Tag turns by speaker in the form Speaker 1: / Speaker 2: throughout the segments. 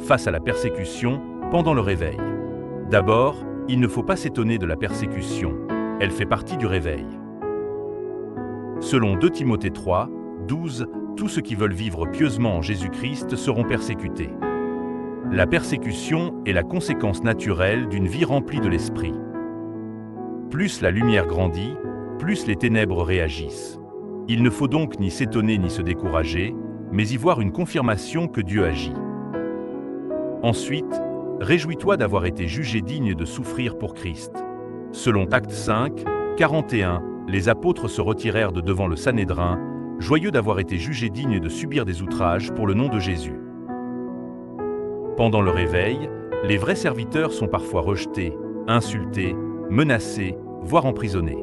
Speaker 1: face à la persécution pendant le réveil. D'abord, il ne faut pas s'étonner de la persécution, elle fait partie du réveil. Selon 2 Timothée 3, 12, tous ceux qui veulent vivre pieusement en Jésus-Christ seront persécutés. La persécution est la conséquence naturelle d'une vie remplie de l'Esprit. Plus la lumière grandit, plus les ténèbres réagissent. Il ne faut donc ni s'étonner ni se décourager, mais y voir une confirmation que Dieu agit. Ensuite, réjouis-toi d'avoir été jugé digne de souffrir pour Christ. Selon Actes 5, 41, les apôtres se retirèrent de devant le Sanhédrin, joyeux d'avoir été jugés dignes de subir des outrages pour le nom de Jésus. Pendant le réveil, les vrais serviteurs sont parfois rejetés, insultés, menacés, voire emprisonnés.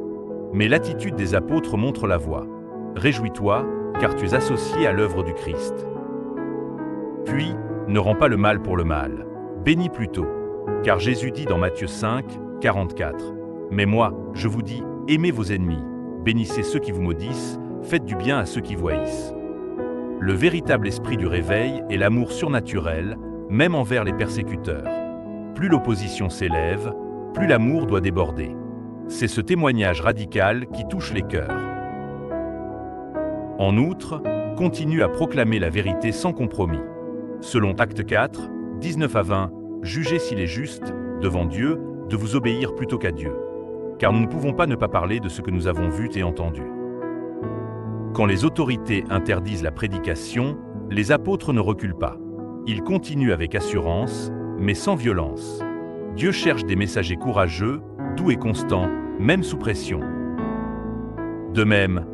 Speaker 1: Mais l'attitude des apôtres montre la voie. Réjouis-toi, car tu es associé à l'œuvre du Christ. Puis, ne rends pas le mal pour le mal. Bénis plutôt. Car Jésus dit dans Matthieu 5, 44, « Mais moi, je vous dis, aimez vos ennemis, bénissez ceux qui vous maudissent, faites du bien à ceux qui vous haïssent. » Le véritable esprit du réveil est l'amour surnaturel, même envers les persécuteurs. Plus l'opposition s'élève, plus l'amour doit déborder. C'est ce témoignage radical qui touche les cœurs. En outre, continue à proclamer la vérité sans compromis. Selon Actes 4, 19 à 20, jugez s'il est juste, devant Dieu, de vous obéir plutôt qu'à Dieu. Car nous ne pouvons pas ne pas parler de ce que nous avons vu et entendu. Quand les autorités interdisent la prédication, les apôtres ne reculent pas. Ils continuent avec assurance, mais sans violence. Dieu cherche des messagers courageux, doux et constants, même sous pression. De même,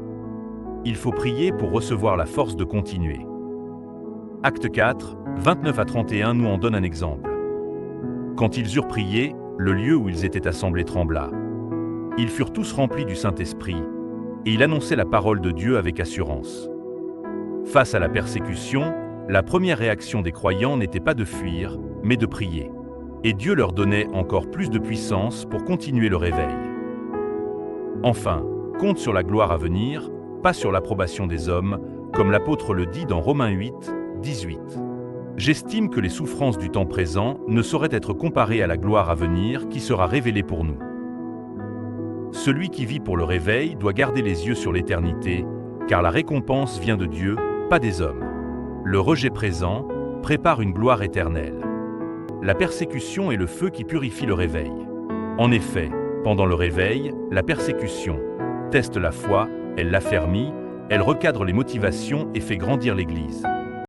Speaker 1: il faut prier pour recevoir la force de continuer. Acte 4, 29 à 31 nous en donne un exemple. Quand ils eurent prié, le lieu où ils étaient assemblés trembla. Ils furent tous remplis du Saint-Esprit, et ils annonçaient la parole de Dieu avec assurance. Face à la persécution, la première réaction des croyants n'était pas de fuir, mais de prier. Et Dieu leur donnait encore plus de puissance pour continuer le réveil. Enfin, compte sur la gloire à venir, pas sur l'approbation des hommes, comme l'apôtre le dit dans Romains 8, 18. J'estime que les souffrances du temps présent ne sauraient être comparées à la gloire à venir qui sera révélée pour nous. Celui qui vit pour le réveil doit garder les yeux sur l'éternité, car la récompense vient de Dieu, pas des hommes. Le rejet présent prépare une gloire éternelle. La persécution est le feu qui purifie le réveil. En effet, pendant le réveil, la persécution teste la foi, elle l'affermit, elle recadre les motivations et fait grandir l'Église.